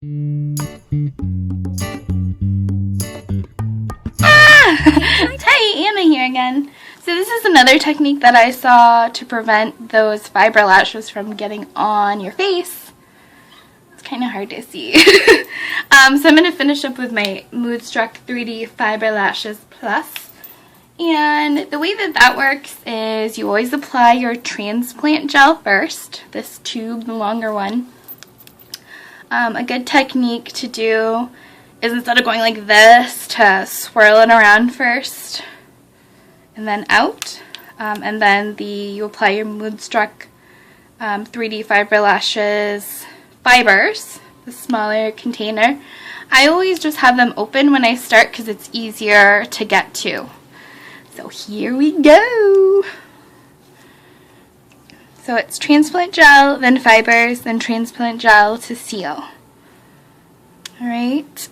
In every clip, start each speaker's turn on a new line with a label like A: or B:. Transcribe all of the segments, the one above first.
A: Hi, Anna here again. So this is another technique that I saw to prevent those fiber lashes from getting on your face. It's kind of hard to see. So I'm going to finish up with my Moodstruck 3D Fiber Lashes Plus. And the way that works is you always apply your transplant gel first, this tube, the longer one. A good technique to do is instead of going like this, to swirl it around first and then out, and then you apply your Moodstruck 3D Fiber Lashes fibers, the smaller container. I always just have them open when I start because it's easier to get to. So here we go. So it's transplant gel, then fibers, then transplant gel to seal. Alright.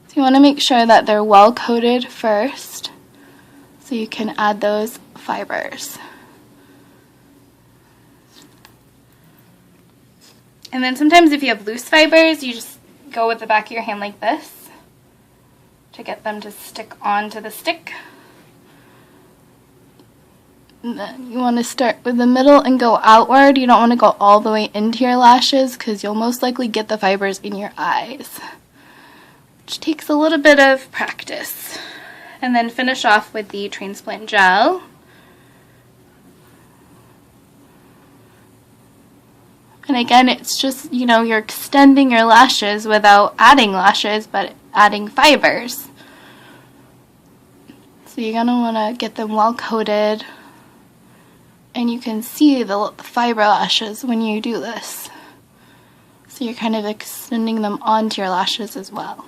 A: So you want to make sure that they're well coated first so you can add those fibers. And then sometimes if you have loose fibers, you just go with the back of your hand like this to get them to stick onto the stick. And then you want to start with the middle and go outward. You don't want to go all the way into your lashes because you'll most likely get the fibers in your eyes, which takes a little bit of practice. And then finish off with the transplant gel. And again, it's just, you're extending your lashes without adding lashes, but adding fibers. So you're going to want to get them well coated. And you can see the fiber lashes when you do this. So you're kind of extending them onto your lashes as well.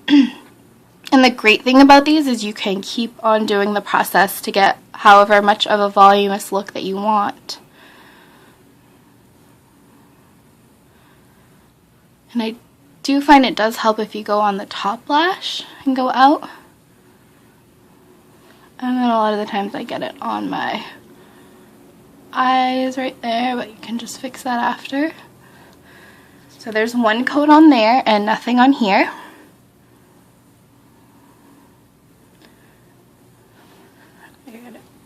A: And the great thing about these is you can keep on doing the process to get however much of a voluminous look that you want. And I do find it does help if you go on the top lash and go out. And then a lot of the times I get it on my eyes right there, but you can just fix that after. So there's one coat on there and nothing on here.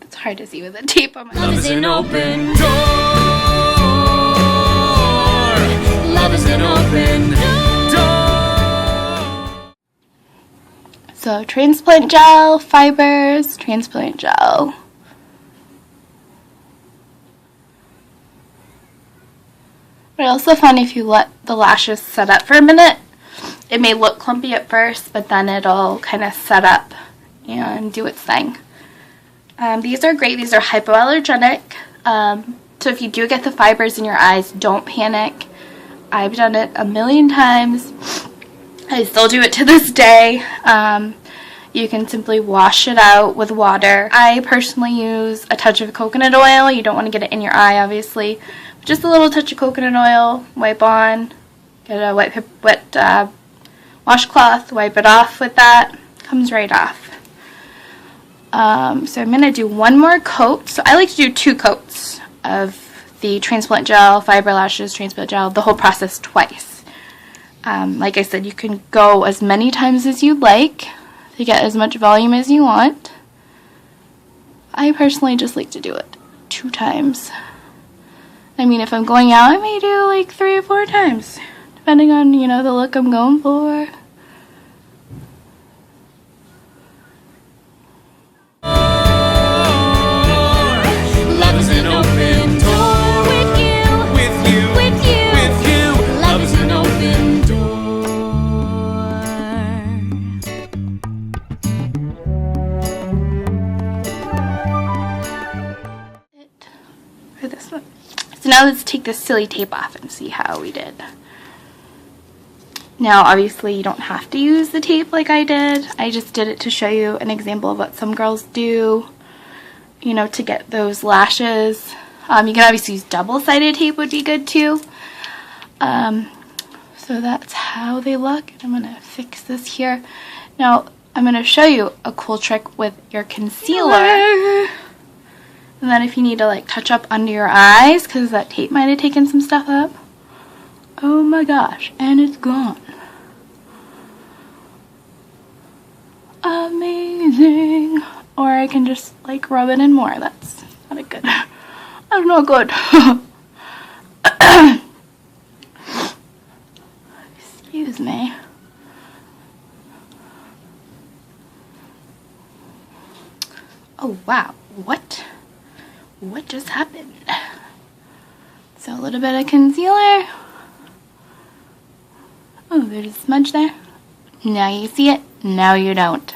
A: It's hard to see with the tape on my
B: Love is an open door. Love is an open door.
A: So transplant gel, fibers, transplant gel. But I also find if you let the lashes set up for a minute, it may look clumpy at first, but then it'll kind of set up and do its thing. These are great. These are hypoallergenic. So if you do get the fibers in your eyes, don't panic. I've done it a million times. I still do it to this day. You can simply wash it out with water. I personally use a touch of coconut oil. You don't want to get it in your eye, obviously. But just a little touch of coconut oil, wipe on, get a wet washcloth, wipe it off with that. Comes right off. So I'm going to do one more coat. So I like to do 2 coats of the transplant gel, fiber lashes, transplant gel, the whole process twice. Like I said, you can go as many times as you'd like to get as much volume as you want. I personally just like to do it 2 times. I mean, if I'm going out, I may do like 3 or 4 times, depending on, the look I'm going for. For this one. So now let's take this silly tape off and see how we did. Now obviously you don't have to use the tape like I did. I just did it to show you an example of what some girls do, to get those lashes. You can obviously use double-sided tape would be good too. So that's how they look. And I'm going to fix this here. Now I'm going to show you a cool trick with your concealer. And then if you need to like touch up under your eyes, because that tape might have taken some stuff up. Oh my gosh, and it's gone. Amazing. Or I can just like rub it in more. That's not a good. That's not good. Excuse me. Oh wow, what just happened? So a little bit of concealer. Oh, there's a smudge there. Now you see it, now you don't.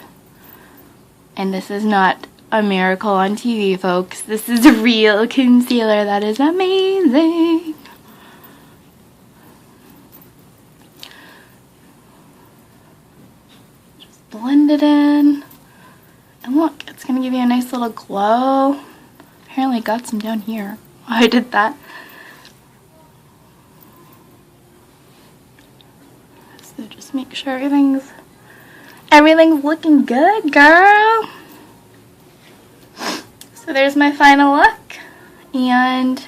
A: And this is not a miracle on TV, folks. This is a real concealer that is amazing. Just blend it in. And look, it's going to give you a nice little glow. Apparently I got some down here. Oh, I did that. So just make sure everything's looking good, girl. So there's my final look. And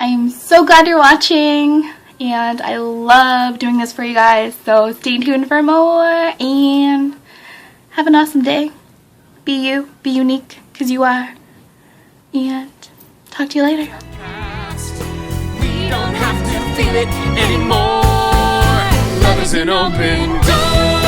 A: I'm so glad you're watching. And I love doing this for you guys. So stay tuned for more. And have an awesome day. Be you, be unique, because you are. And talk to you later.
B: We don't have to feel it anymore. Love is an open door.